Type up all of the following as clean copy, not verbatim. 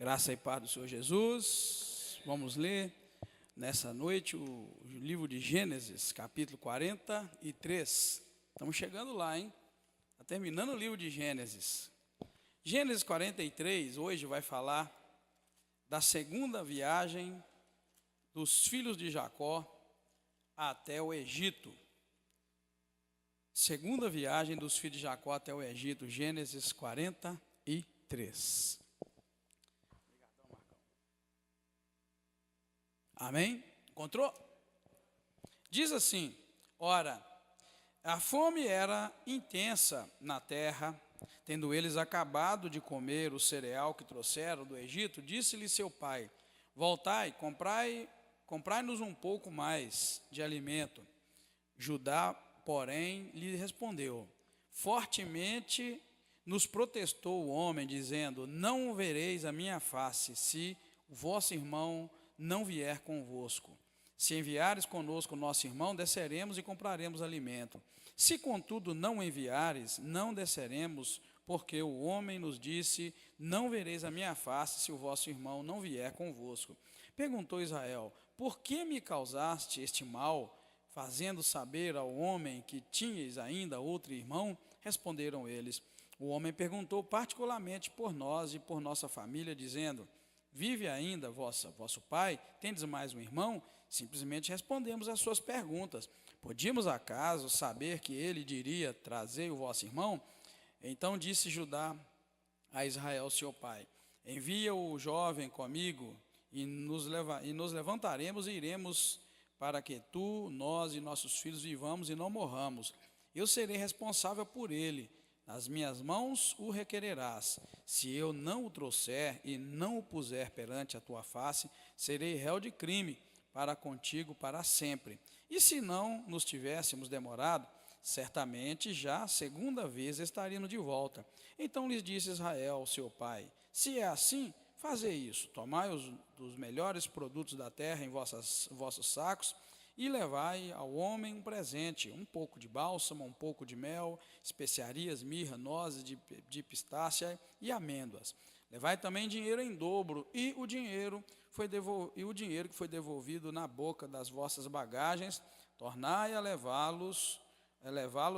Graça e paz do Senhor Jesus. Vamos ler nessa noite o livro de Gênesis, capítulo 43. Estamos chegando lá, hein? Está terminando o livro de Gênesis. Gênesis 43, hoje vai falar da segunda viagem dos filhos de Jacó até o Egito. Segunda viagem dos filhos de Jacó até o Egito, Gênesis 43. Amém? Encontrou? Diz assim: ora, a fome era intensa na terra, tendo eles acabado de comer o cereal que trouxeram do Egito, disse-lhe seu pai: voltai, comprai-nos um pouco mais de alimento. Judá, porém, lhe respondeu: fortemente nos protestou o homem, dizendo: não vereis a minha face, se o vosso irmão não vier convosco. Se enviares conosco nosso irmão, desceremos e compraremos alimento. Se contudo não enviares, não desceremos, porque o homem nos disse: não vereis a minha face, se o vosso irmão não vier convosco. Perguntou Israel: por que me causaste este mal, fazendo saber ao homem que tinhas ainda outro irmão? Responderam eles. O homem perguntou particularmente por nós e por nossa família, dizendo: vive ainda vosso pai? Tendes mais um irmão? Simplesmente respondemos às suas perguntas. Podíamos acaso saber que ele diria: trazei o vosso irmão? Então disse Judá a Israel seu pai: envia o jovem comigo e nos levantaremos e iremos, para que tu, nós e nossos filhos vivamos e não morramos. Eu serei responsável por ele. Nas minhas mãos o requererás. Se eu não o trouxer e não o puser perante a tua face, serei réu de crime para contigo para sempre. E se não nos tivéssemos demorado, certamente já a segunda vez estaríamos de volta. Então lhes disse Israel, seu pai: se é assim, fazei isso. Tomai dos melhores produtos da terra em vossos sacos, e levai ao homem um presente: um pouco de bálsamo, um pouco de mel, especiarias, mirra, nozes de pistácia e amêndoas. Levai também dinheiro em dobro, e o dinheiro que foi devolvido na boca das vossas bagagens, tornai a levá-lo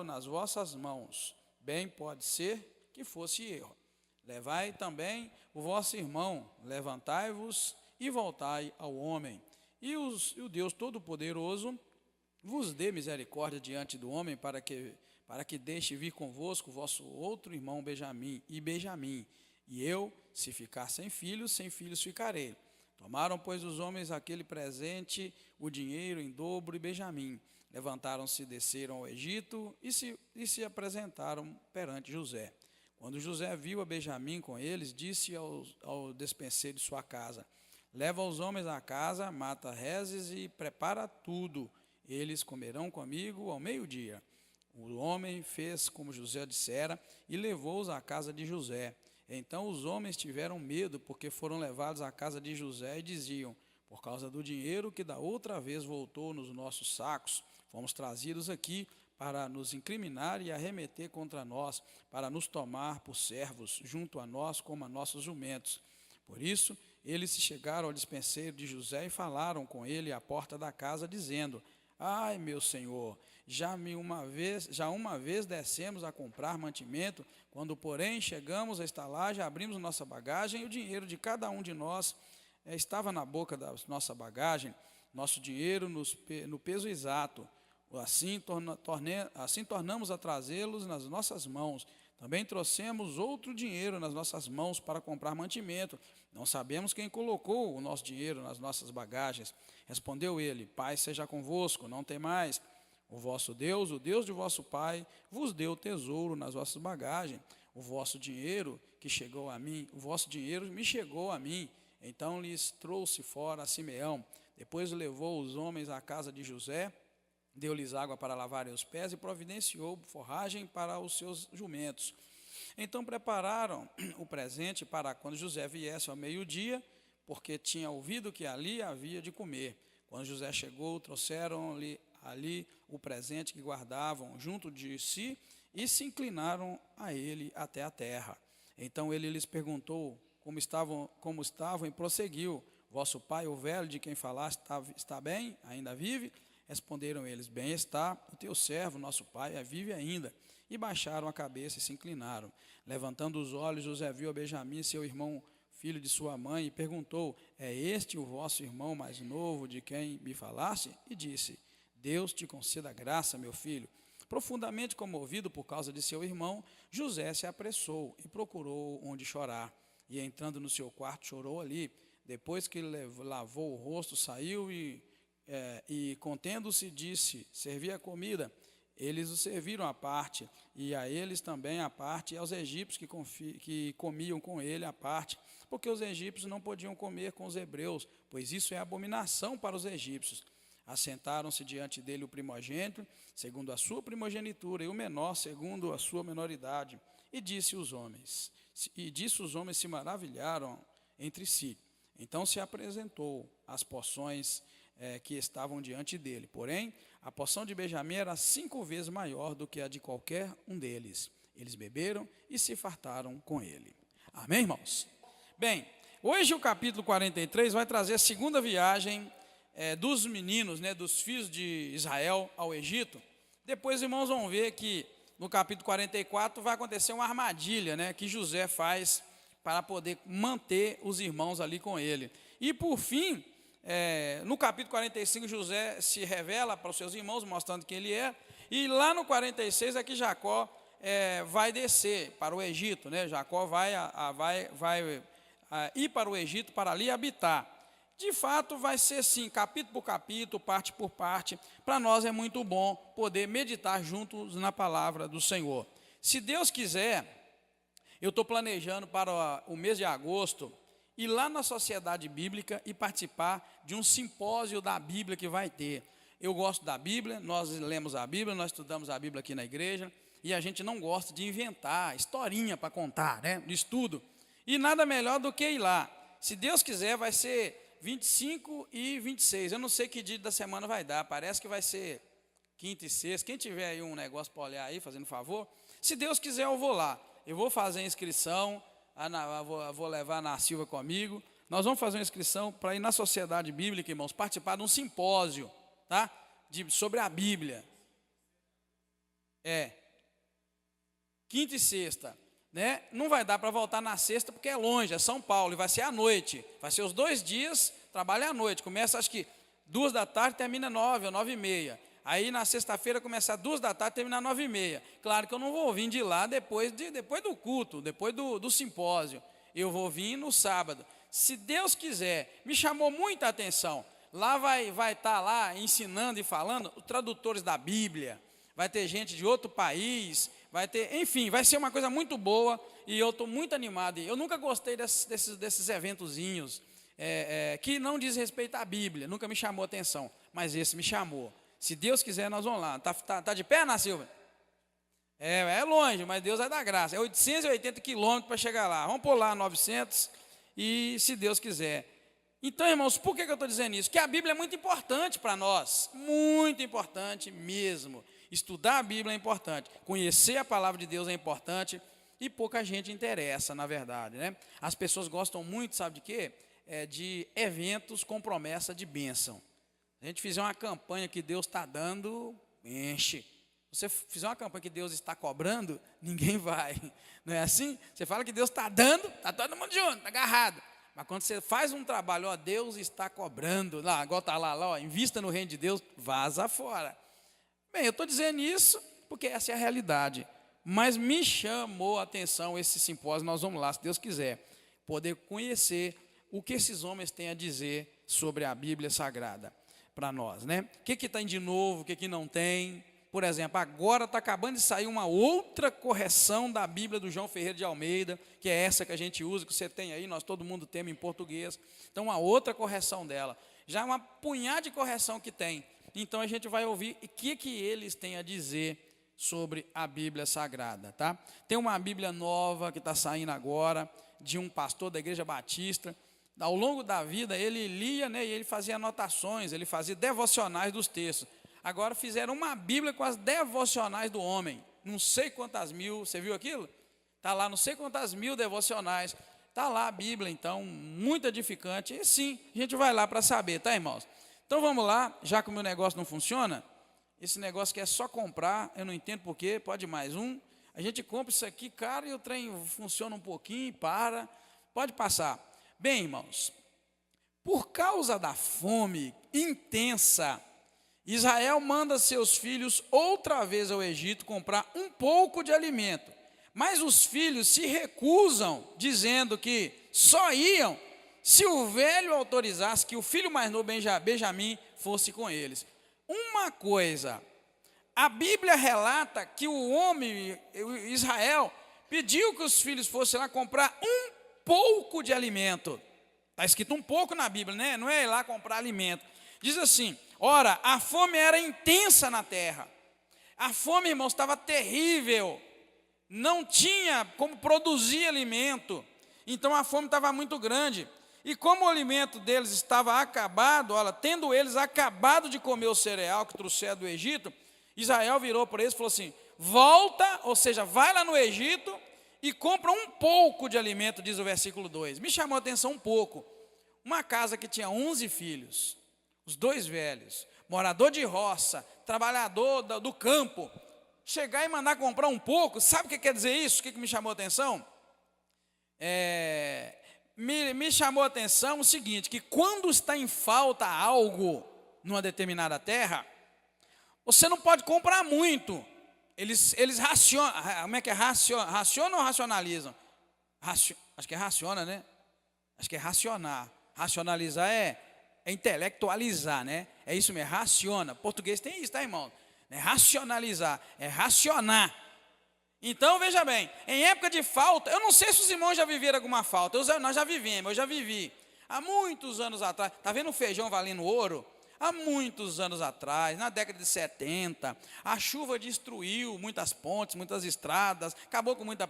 nas vossas mãos. Bem pode ser que fosse erro. Levai também o vosso irmão, levantai-vos e voltai ao homem. E o Deus Todo-Poderoso vos dê misericórdia diante do homem, para que deixe vir convosco vosso outro irmão Benjamim. E eu, se ficar sem filhos ficarei. Tomaram, pois, os homens aquele presente, o dinheiro em dobro e Benjamim. Levantaram-se, desceram ao Egito e se apresentaram perante José. Quando José viu a Benjamim com eles, disse ao despenseiro de sua casa: leva os homens à casa, mata reses e prepara tudo. Eles comerão comigo ao meio-dia. O homem fez como José dissera e levou-os à casa de José. Então os homens tiveram medo, porque foram levados à casa de José e diziam: por causa do dinheiro que da outra vez voltou nos nossos sacos, fomos trazidos aqui para nos incriminar e arremeter contra nós, para nos tomar por servos junto a nós como a nossos jumentos. Por isso, eles se chegaram ao despenseiro de José e falaram com ele à porta da casa, dizendo: ai, meu senhor, já uma vez descemos a comprar mantimento, quando, porém, chegamos à estalagem, abrimos nossa bagagem, e o dinheiro de cada um de nós estava na boca da nossa bagagem, nosso dinheiro no peso exato. Assim tornamos a trazê-los nas nossas mãos. Também trouxemos outro dinheiro nas nossas mãos para comprar mantimento. Não sabemos quem colocou o nosso dinheiro nas nossas bagagens. Respondeu ele: paz seja convosco, não temais. O vosso Deus, o Deus de vosso pai, vos deu tesouro nas vossas bagagens. O vosso dinheiro me chegou a mim. Então lhes trouxe fora a Simeão. Depois levou os homens à casa de José, deu-lhes água para lavarem os pés e providenciou forragem para os seus jumentos. Então prepararam o presente para quando José viesse ao meio-dia, porque tinha ouvido que ali havia de comer. Quando José chegou, trouxeram-lhe ali o presente que guardavam junto de si e se inclinaram a ele até a terra. Então ele lhes perguntou: como estavam e prosseguiu: vosso pai, o velho de quem falaste, está bem? Ainda vive? Responderam eles: bem está, o teu servo, nosso pai, vive ainda. E baixaram a cabeça e se inclinaram. Levantando os olhos, José viu a Benjamim, seu irmão, filho de sua mãe, e perguntou: é este o vosso irmão mais novo de quem me falaste? E disse: Deus te conceda graça, meu filho. Profundamente comovido por causa de seu irmão, José se apressou e procurou onde chorar. E entrando no seu quarto, chorou ali. Depois que lavou o rosto, saiu e contendo-se, disse: servi a comida. Eles o serviram à parte, e a eles também à parte, e aos egípcios que comiam com ele à parte, porque os egípcios não podiam comer com os hebreus, pois isso é abominação para os egípcios. Assentaram-se diante dele o primogênito, segundo a sua primogenitura, e o menor, segundo a sua menoridade. E disso os homens se maravilharam entre si. Então se apresentou as porções que estavam diante dele. Porém, a porção de Benjamim era 5 vezes maior do que a de qualquer um deles. Eles beberam e se fartaram com ele. Amém, irmãos? Bem, hoje o capítulo 43 vai trazer a segunda viagem dos meninos, dos filhos de Israel ao Egito. Depois, irmãos, vão ver que no capítulo 44 vai acontecer uma armadilha, que José faz para poder manter os irmãos ali com ele. E por fim, no capítulo 45, José se revela para os seus irmãos, mostrando quem ele é. E lá no 46 é que Jacó vai descer para o Egito, Jacó vai ir para o Egito para ali habitar. De fato, vai ser assim, capítulo por capítulo, parte por parte. Para nós é muito bom poder meditar juntos na palavra do Senhor. Se Deus quiser, eu estou planejando para o mês de agosto ir lá na Sociedade Bíblica e participar de um simpósio da Bíblia que vai ter. Eu gosto da Bíblia, nós lemos a Bíblia, nós estudamos a Bíblia aqui na igreja, e a gente não gosta de inventar historinha para contar, de estudo. E nada melhor do que ir lá. Se Deus quiser, vai ser 25 e 26. Eu não sei que dia da semana vai dar, parece que vai ser quinta e sexta. Quem tiver aí um negócio para olhar aí, fazendo favor, se Deus quiser eu vou lá. Eu vou fazer a inscrição, vou levar a Silva comigo. Nós vamos fazer uma inscrição para ir na Sociedade Bíblica, irmãos, participar de um simpósio, sobre a Bíblia. Quinta e sexta. Não vai dar para voltar na sexta porque é longe, é São Paulo, e vai ser à noite. Vai ser os 2 dias, trabalho à noite. Começa acho que 2 da tarde, termina 9 ou 9h30. Aí na sexta-feira começa 2 da tarde, termina 9h30. Claro que eu não vou vir de lá depois do culto, depois do simpósio. Eu vou vir no sábado. Se Deus quiser, me chamou muita atenção. Lá vai estar lá ensinando e falando os tradutores da Bíblia. Vai ter gente de outro país, enfim, vai ser uma coisa muito boa e eu estou muito animado. Eu nunca gostei desses eventozinhos que não diz respeito à Bíblia, nunca me chamou atenção, mas esse me chamou. Se Deus quiser, nós vamos lá. Tá de pé, Ana Silva? É longe, mas Deus vai dar graça. É 880 quilômetros para chegar lá. Vamos pular 900 e se Deus quiser. Então, irmãos, por que eu estou dizendo isso? Que a Bíblia é muito importante para nós, muito importante mesmo. Estudar a Bíblia é importante, conhecer a palavra de Deus é importante e pouca gente interessa, na verdade, As pessoas gostam muito, sabe de quê? De eventos com promessa de bênção. Se a gente fizer uma campanha que Deus está dando, enche. Se você fizer uma campanha que Deus está cobrando, ninguém vai. Não é assim? Você fala que Deus está dando, está todo mundo junto, está agarrado. Mas quando você faz um trabalho, Deus está cobrando, igual está lá, invista no reino de Deus, vaza fora. Bem, eu estou dizendo isso porque essa é a realidade. Mas me chamou a atenção esse simpósio, nós vamos lá, se Deus quiser, poder conhecer o que esses homens têm a dizer sobre a Bíblia Sagrada para nós, O que tem de novo, o que não tem. Por exemplo, agora está acabando de sair uma outra correção da Bíblia do João Ferreira de Almeida, que é essa que a gente usa, que você tem aí, todo mundo tem em português. Então, uma outra correção dela. Já uma punhada de correção que tem. Então, a gente vai ouvir o que eles têm a dizer sobre a Bíblia Sagrada, Tem uma Bíblia nova que está saindo agora, de um pastor da Igreja Batista. Ao longo da vida, ele lia, e ele fazia anotações, ele fazia devocionais dos textos. Agora fizeram uma Bíblia com as devocionais do homem. Não sei quantas mil, você viu aquilo? Está lá, não sei quantas mil devocionais. Está lá a Bíblia, então, muito edificante. E sim, a gente vai lá para saber, tá, irmãos? Então vamos lá, já que o meu negócio não funciona, esse negócio que é só comprar, eu não entendo porquê, pode mais um. A gente compra isso aqui, cara, e o trem funciona um pouquinho, para, pode passar. Bem, irmãos, por causa da fome intensa, Israel manda seus filhos outra vez ao Egito comprar um pouco de alimento. Mas os filhos se recusam, dizendo que só iam se o velho autorizasse que o filho mais novo, Benjamim, fosse com eles. Uma coisa, a Bíblia relata que o homem, Israel, pediu que os filhos fossem lá comprar um pouco de alimento. Está escrito um pouco na Bíblia, né? Não é ir lá comprar alimento. Diz assim: ora, a fome era intensa na terra. A fome, irmãos, estava terrível. Não tinha como produzir alimento. Então a fome estava muito grande. E como o alimento deles estava acabado, olha, tendo eles acabado de comer o cereal que trouxeram do Egito, Israel virou para eles e falou assim: volta, ou seja, vai lá no Egito e compra um pouco de alimento, diz o versículo 2. Me chamou a atenção um pouco. Uma casa que tinha 11 filhos, os dois velhos, morador de roça, trabalhador do campo, chegar e mandar comprar um pouco, sabe o que quer dizer isso? O que me chamou a atenção? Me chamou a atenção o seguinte, que quando está em falta algo numa determinada terra, você não pode comprar muito. Eles racionam, como é que é? Racionam ou racionalizam? Acho que é raciona, né? Acho que é racionar. Racionalizar é intelectualizar, né? É isso mesmo, raciona. Português tem isso, tá, irmão? É racionalizar, é racionar. Então, veja bem, em época de falta, eu não sei se os irmãos já viveram alguma falta, nós já vivemos, eu já vivi. Há muitos anos atrás, está vendo o feijão valendo ouro? Há muitos anos atrás, na década de 70, a chuva destruiu muitas pontes, muitas estradas, acabou com muita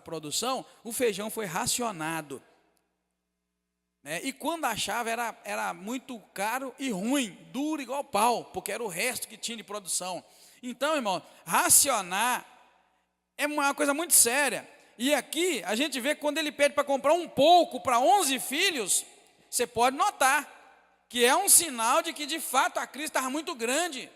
produção, o feijão foi racionado. E quando achava era muito caro e ruim, duro igual pau, porque era o resto que tinha de produção. Então, irmão, racionar é uma coisa muito séria. E aqui a gente vê que quando ele pede para comprar um pouco para 11 filhos, você pode notar que é um sinal de que de fato a crise estava muito grande.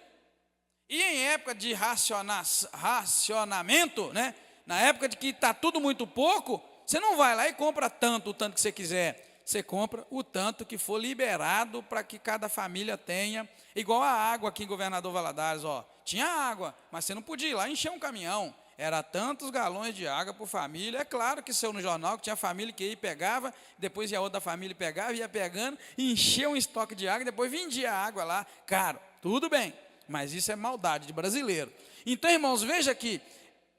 E em época de racionamento, né, na época de que está tudo muito pouco, você não vai lá e compra o tanto que você quiser. Você compra o tanto que for liberado para que cada família tenha. Igual a água aqui em Governador Valadares, ó, tinha água, mas você não podia ir lá encher um caminhão. Era tantos galões de água por família. É claro que saiu no jornal que tinha família que ia e pegava, depois ia outra família pegava, ia pegando, enchia um estoque de água, depois vendia a água lá. Caro, tudo bem, mas isso é maldade de brasileiro. Então, irmãos, veja que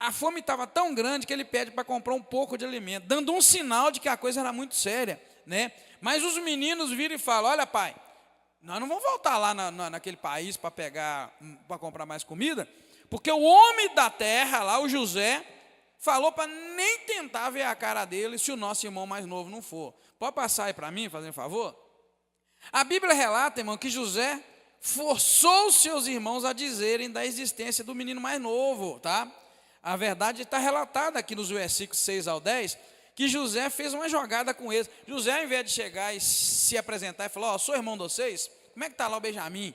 a fome estava tão grande que ele pede para comprar um pouco de alimento, dando um sinal de que a coisa era muito séria, né? Mas os meninos viram e falam: olha, pai, nós não vamos voltar lá naquele país para comprar mais comida, porque o homem da terra lá, o José, falou para nem tentar ver a cara dele se o nosso irmão mais novo não for. Pode passar aí para mim, fazendo um favor? A Bíblia relata, irmão, que José forçou os seus irmãos a dizerem da existência do menino mais novo, tá? A verdade está relatada aqui nos versículos 6 ao 10, que José fez uma jogada com eles. José, ao invés de chegar e se apresentar e falar: ó, sou irmão de vocês, como é que está lá o Benjamim?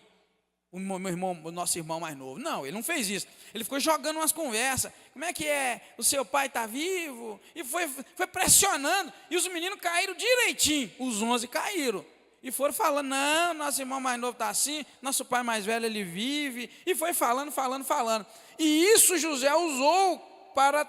O nosso irmão mais novo. Não, ele não fez isso. Ele ficou jogando umas conversas. Como é que é? O seu pai está vivo? E foi pressionando. E os meninos caíram direitinho. Os 11 caíram. E foram falando: não, nosso irmão mais novo está assim, nosso pai mais velho, ele vive. E foi falando. E isso José usou para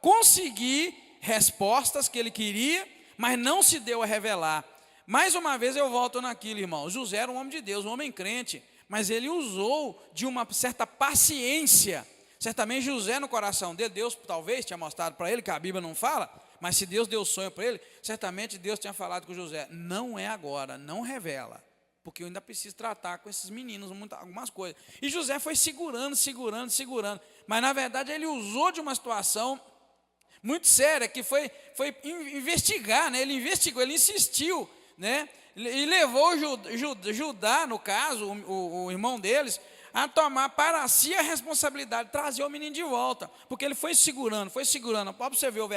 conseguir respostas que ele queria, mas não se deu a revelar. Mais uma vez eu volto naquilo, irmão. José era um homem de Deus, um homem crente, mas ele usou de uma certa paciência. Certamente José, no coração dele, Deus talvez tinha mostrado para ele, que a Bíblia não fala, mas se Deus deu sonho para ele, certamente Deus tinha falado com José: não é agora, não revela, porque eu ainda preciso tratar com esses meninos algumas coisas. E José foi segurando, mas na verdade ele usou de uma situação muito séria, que foi investigar, né? Ele investigou, ele insistiu, né? E levou Judá, no caso, o irmão deles, a tomar para si a responsabilidade de trazer o menino de volta, porque ele foi segurando. Pode você ver o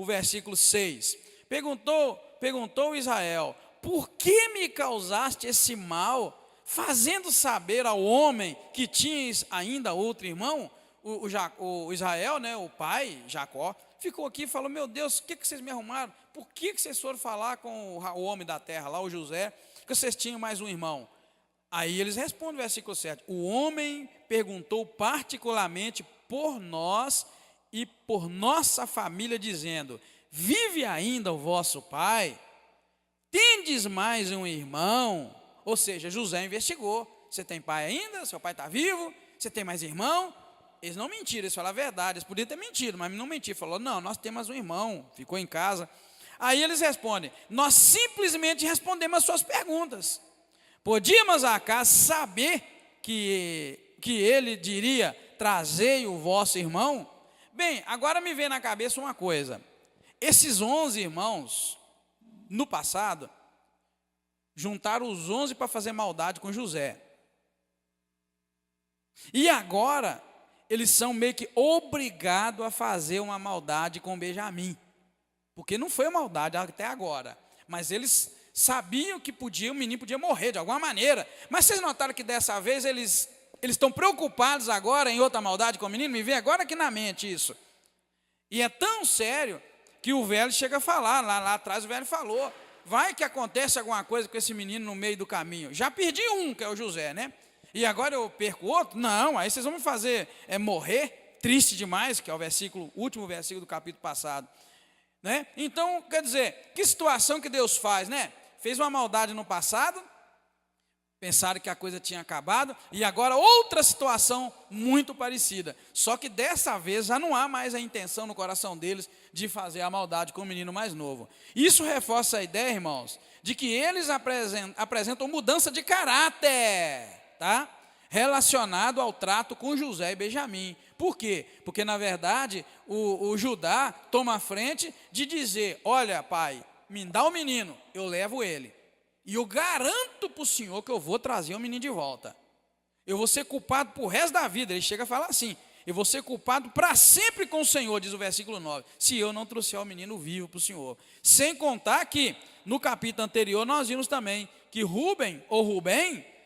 versículo 6. Perguntou Israel: por que me causaste esse mal, fazendo saber ao homem que tinhas ainda outro irmão? O Israel, né, o pai, Jacó, ficou aqui e falou: meu Deus, o que vocês me arrumaram? Por que vocês foram falar com o homem da terra, lá o José, que vocês tinham mais um irmão? Aí eles respondem, versículo 7, o homem perguntou particularmente por nós e por nossa família, dizendo: vive ainda o vosso pai? Tendes mais um irmão? Ou seja, José investigou: você tem pai ainda? Seu pai está vivo? Você tem mais irmão? Eles não mentiram, eles falaram a verdade. Eles podiam ter mentido, mas não mentiram. Falou: não, nós temos mais um irmão, ficou em casa. Aí eles respondem: nós simplesmente respondemos as suas perguntas. Podíamos acaso saber que ele diria: trazei o vosso irmão? Bem, agora me vem na cabeça uma coisa. Esses 11 irmãos, no passado, juntaram os 11 para fazer maldade com José. E agora, eles são meio que obrigados a fazer uma maldade com Benjamim. Porque não foi maldade até agora. Mas eles sabiam que o menino podia morrer de alguma maneira. Mas vocês notaram que dessa vez eles estão preocupados agora em outra maldade com o menino? Me vem agora aqui na mente isso. E é tão sério que o velho chega a falar, lá atrás o velho falou: vai que acontece alguma coisa com esse menino no meio do caminho. Já perdi um, que é o José, né? E agora eu perco outro? Não, aí vocês vão me fazer morrer, triste demais, que é o último versículo do capítulo passado. Né? Então, quer dizer, que situação que Deus faz, né? Fez uma maldade no passado, pensaram que a coisa tinha acabado, e agora outra situação muito parecida. Só que dessa vez já não há mais a intenção no coração deles de fazer a maldade com o menino mais novo. Isso reforça a ideia, irmãos, de que eles apresentam mudança de caráter, tá? Relacionado ao trato com José e Benjamim. Por quê? Porque, na verdade, o Judá toma a frente de dizer: olha, pai, me dá o menino, eu levo ele. E eu garanto para o senhor que eu vou trazer o menino de volta. Eu vou ser culpado por resto da vida. Ele chega a falar assim: eu vou ser culpado para sempre com o Senhor, diz o versículo 9, se eu não trouxer o menino vivo para o Senhor. Sem contar que, no capítulo anterior, nós vimos também que Rubem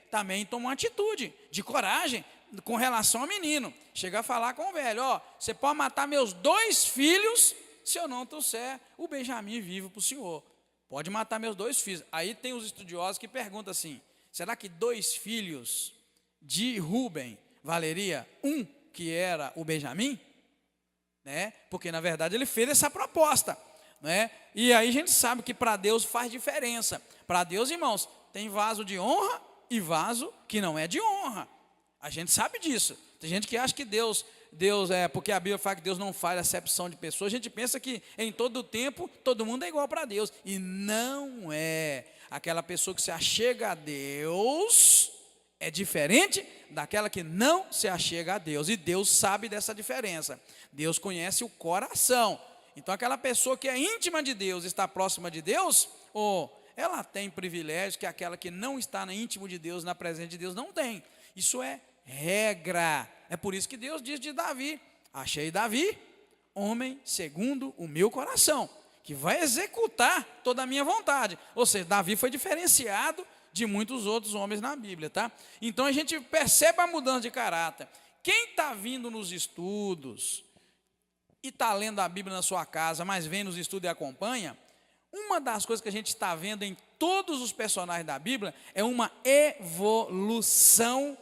também tomou uma atitude de coragem com relação ao menino. Chega a falar com o velho: ó, você pode matar meus 2 filhos se eu não trouxer o Benjamim vivo para o senhor. Pode matar meus 2 filhos. Aí tem os estudiosos que perguntam assim: será que 2 filhos de Rubem valeria um que era o Benjamim? Né? Porque na verdade ele fez essa proposta, né? E aí a gente sabe que para Deus faz diferença. Para Deus, irmãos, tem vaso de honra e vaso que não é de honra. A gente sabe disso. Tem gente que acha que Deus porque a Bíblia fala que Deus não faz acepção de pessoas. A gente pensa que em todo o tempo todo mundo é igual para Deus. E não é. Aquela pessoa que se achega a Deus é diferente daquela que não se achega a Deus. E Deus sabe dessa diferença. Deus conhece o coração. Então aquela pessoa que é íntima de Deus, está próxima de Deus, ela tem privilégios que aquela que não está no íntimo de Deus, na presença de Deus, não tem. Isso é regra. É por isso que Deus diz de Davi: achei Davi, homem segundo o meu coração, que vai executar toda a minha vontade. Ou seja, Davi foi diferenciado de muitos outros homens na Bíblia, tá? Então a gente percebe a mudança de caráter. Quem está vindo nos estudos e está lendo a Bíblia na sua casa, mas vem nos estudos e acompanha, uma das coisas que a gente está vendo em todos os personagens da Bíblia é uma evolução,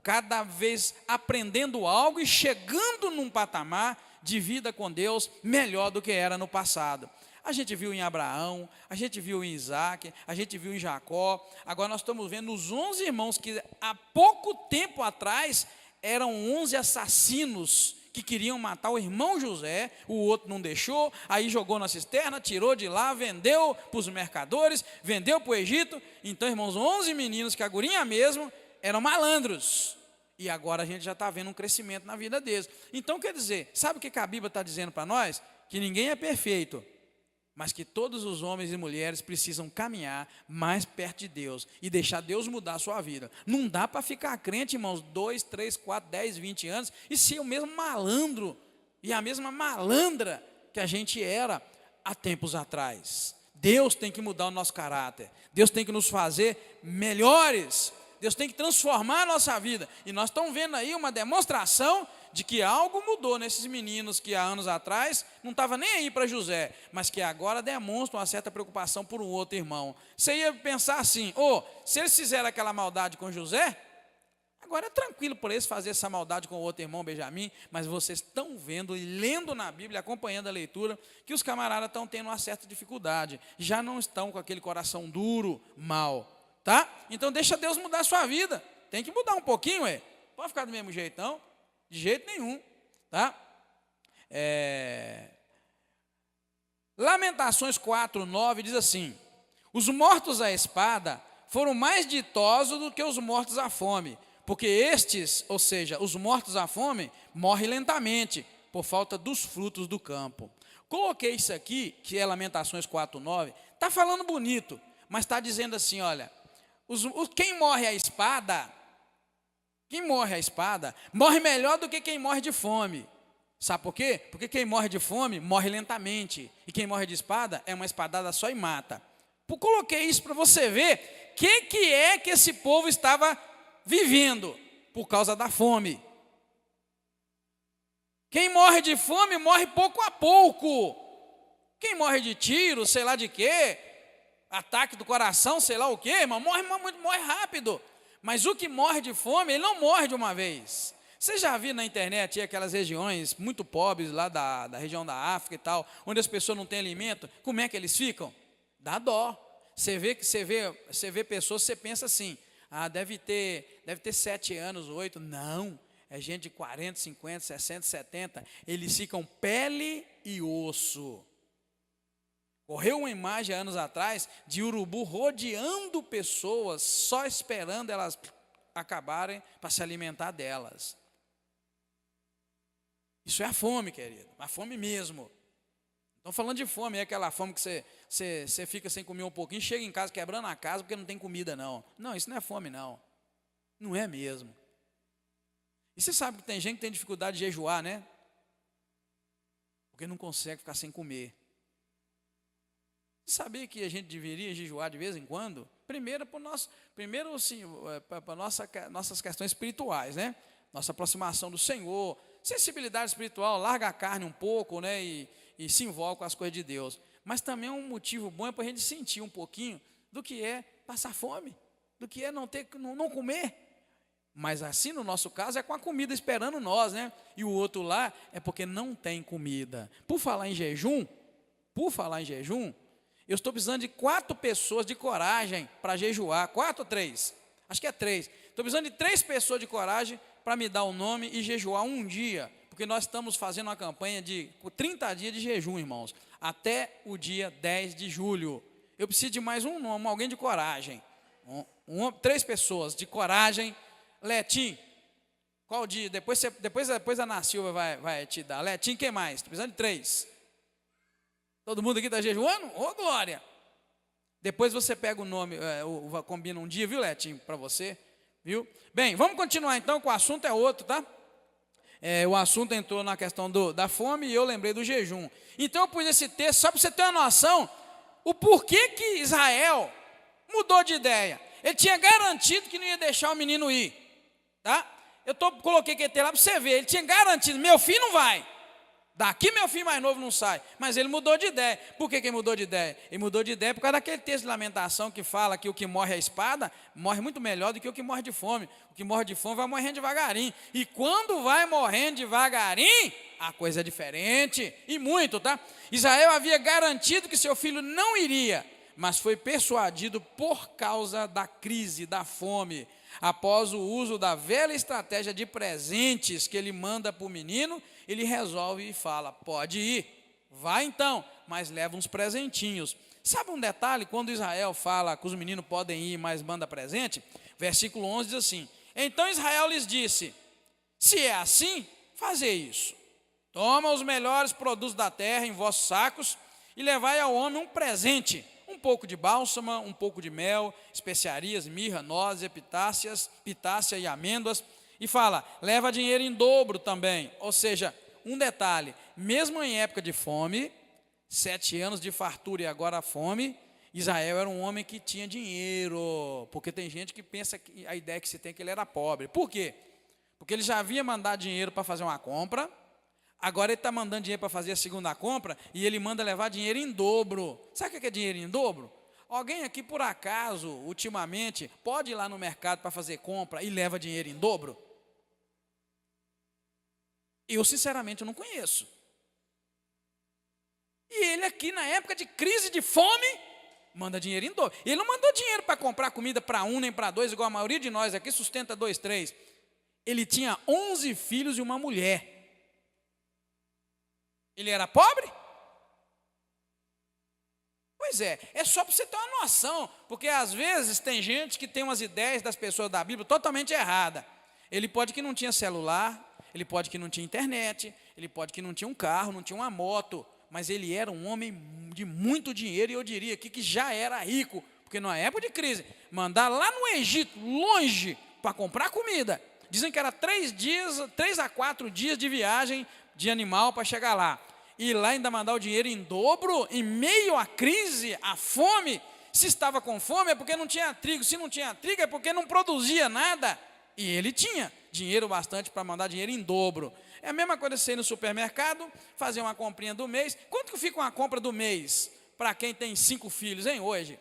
cada vez aprendendo algo e chegando num patamar de vida com Deus melhor do que era no passado. A gente viu em Abraão, a gente viu em Isaac, a gente viu em Jacó. Agora nós estamos vendo os 11 irmãos que há pouco tempo atrás eram 11 assassinos que queriam matar o irmão José. O outro não deixou, aí jogou na cisterna, tirou de lá, vendeu para os mercadores, vendeu para o Egito. Então, irmãos, 11 meninos que a gurinha mesmo eram malandros. E agora a gente já está vendo um crescimento na vida deles. Então, quer dizer, sabe o que a Bíblia está dizendo para nós? Que ninguém é perfeito, mas que todos os homens e mulheres precisam caminhar mais perto de Deus e deixar Deus mudar a sua vida. Não dá para ficar crente, irmãos, 2, 3, 4, 10, 20 anos e ser o mesmo malandro e a mesma malandra que a gente era há tempos atrás. Deus tem que mudar o nosso caráter. Deus tem que nos fazer melhores. Deus tem que transformar a nossa vida. E nós estamos vendo aí uma demonstração de que algo mudou nesses meninos que há anos atrás não estava nem aí para José, mas que agora demonstram uma certa preocupação por um outro irmão. Você ia pensar assim, se eles fizeram aquela maldade com José, agora é tranquilo por eles fazer essa maldade com o outro irmão Benjamim, mas vocês estão vendo e lendo na Bíblia, acompanhando a leitura, que os camaradas estão tendo uma certa dificuldade, já não estão com aquele coração duro, mau, tá? Então deixa Deus mudar a sua vida, tem que mudar um pouquinho, pode ficar do mesmo jeito não, de jeito nenhum, tá? Lamentações 4:9 diz assim, os mortos à espada foram mais ditosos do que os mortos à fome, porque estes, ou seja, os mortos à fome, morrem lentamente, por falta dos frutos do campo. Coloquei isso aqui, que é Lamentações 4:9, está falando bonito, mas está dizendo assim, olha, quem morre à espada, morre melhor do que quem morre de fome. Sabe por quê? Porque quem morre de fome, morre lentamente, e quem morre de espada, é uma espadada só e mata. Eu coloquei isso para você ver, o que é que esse povo estava vivendo por causa da fome. Quem morre de fome morre pouco a pouco. Quem morre de tiro, sei lá de quê, ataque do coração, sei lá o quê, irmão, morre rápido. Mas o que morre de fome, ele não morre de uma vez. Você já viu na internet aquelas regiões muito pobres lá da região da África e tal, onde as pessoas não têm alimento, como é que eles ficam? Dá dó. Você vê pessoas, você pensa assim, deve ter 7 anos, 8. Não, é gente de 40, 50, 60, 70. Eles ficam pele e osso. Correu uma imagem anos atrás de urubu rodeando pessoas, só esperando elas acabarem para se alimentar delas. Isso é a fome, querido, a fome mesmo. Estão falando de fome, é aquela fome que você fica sem comer um pouquinho, chega em casa quebrando a casa porque não tem comida não. Não, isso não é fome não. Não é mesmo. E você sabe que tem gente que tem dificuldade de jejuar, né? Porque não consegue ficar sem comer. Você sabia que a gente deveria jejuar de vez em quando? Primeiro para nossas questões espirituais, né? Nossa aproximação do Senhor, sensibilidade espiritual, larga a carne um pouco, né? E se envolve com as coisas de Deus. Mas também um motivo bom é para a gente sentir um pouquinho do que é passar fome, do que é não comer. Mas assim, no nosso caso, é com a comida esperando nós, né? E o outro lá é porque não tem comida. Por falar em jejum, eu estou precisando de 4 pessoas de coragem para jejuar. 4 ou 3? Acho que é 3. Estou precisando de 3 pessoas de coragem para me dar o nome e jejuar um dia. Porque nós estamos fazendo uma campanha de 30 dias de jejum, irmãos. Até o dia 10 de julho. Eu preciso de mais um nome, alguém de coragem. 3 pessoas de coragem. Letim, qual dia? Depois a Ana Silva vai te dar. Letim, quem mais? Estou precisando de 3. Todo mundo aqui está jejuando? Ô, glória! Depois você pega o nome, combina um dia, viu, Letim, para você, viu? Bem, vamos continuar então, que o assunto é outro, tá? O assunto entrou na questão da fome e eu lembrei do jejum. Então eu pus esse texto só para você ter uma noção, o porquê que Israel mudou de ideia. Ele tinha garantido que não ia deixar o menino ir, tá? Coloquei aquele texto lá para você ver, ele tinha garantido, meu filho não vai. Daqui meu filho mais novo não sai. Mas ele mudou de ideia. Por que ele mudou de ideia? Ele mudou de ideia por causa daquele texto de Lamentação que fala que o que morre à espada morre muito melhor do que o que morre de fome. O que morre de fome vai morrendo devagarinho. E quando vai morrendo devagarinho, a coisa é diferente. E muito, tá? Israel havia garantido que seu filho não iria, mas foi persuadido por causa da crise, da fome. Após o uso da velha estratégia de presentes que ele manda para o menino, ele resolve e fala, pode ir, vai então, mas leva uns presentinhos. Sabe um detalhe, quando Israel fala que os meninos podem ir, mas manda presente? Versículo 11 diz assim, então Israel lhes disse, se é assim, fazei isso. Toma os melhores produtos da terra em vossos sacos e levai ao homem um presente, um pouco de bálsamo, um pouco de mel, especiarias, mirra, nozes, pitácia e amêndoas. E fala, leva dinheiro em dobro também. Ou seja, um detalhe, mesmo em época de fome, 7 anos de fartura e agora a fome. Israel era um homem que tinha dinheiro, porque tem gente que pensa que a ideia que se tem é que ele era pobre. Por quê? Porque ele já havia mandado dinheiro para fazer uma compra, agora ele está mandando dinheiro para fazer a segunda compra, e ele manda levar dinheiro em dobro. Sabe o que é dinheiro em dobro? Alguém aqui, por acaso, ultimamente, pode ir lá no mercado para fazer compra e leva dinheiro em dobro? Eu, sinceramente, não conheço. E ele aqui, na época de crise de fome, manda dinheiro em dobro. Ele não mandou dinheiro para comprar comida para um nem para dois, igual a maioria de nós aqui, sustenta 2, 3. Ele tinha 11 filhos e uma mulher. Ele era pobre? Pois é só para você ter uma noção, porque às vezes tem gente que tem umas ideias das pessoas da Bíblia totalmente erradas. Ele pode que não tinha celular, ele pode que não tinha internet, ele pode que não tinha um carro, não tinha uma moto, mas ele era um homem de muito dinheiro, e eu diria aqui que já era rico, porque na época de crise, mandar lá no Egito, longe, para comprar comida, dizem que era 3 a 4 dias de viagem de animal para chegar lá, e lá ainda mandar o dinheiro em dobro, em meio à crise, à fome. Se estava com fome é porque não tinha trigo, se não tinha trigo é porque não produzia nada, e ele tinha dinheiro bastante para mandar dinheiro em dobro. É a mesma coisa você ir no supermercado, fazer uma comprinha do mês. Quanto que fica uma compra do mês para quem tem 5 filhos, hein, hoje?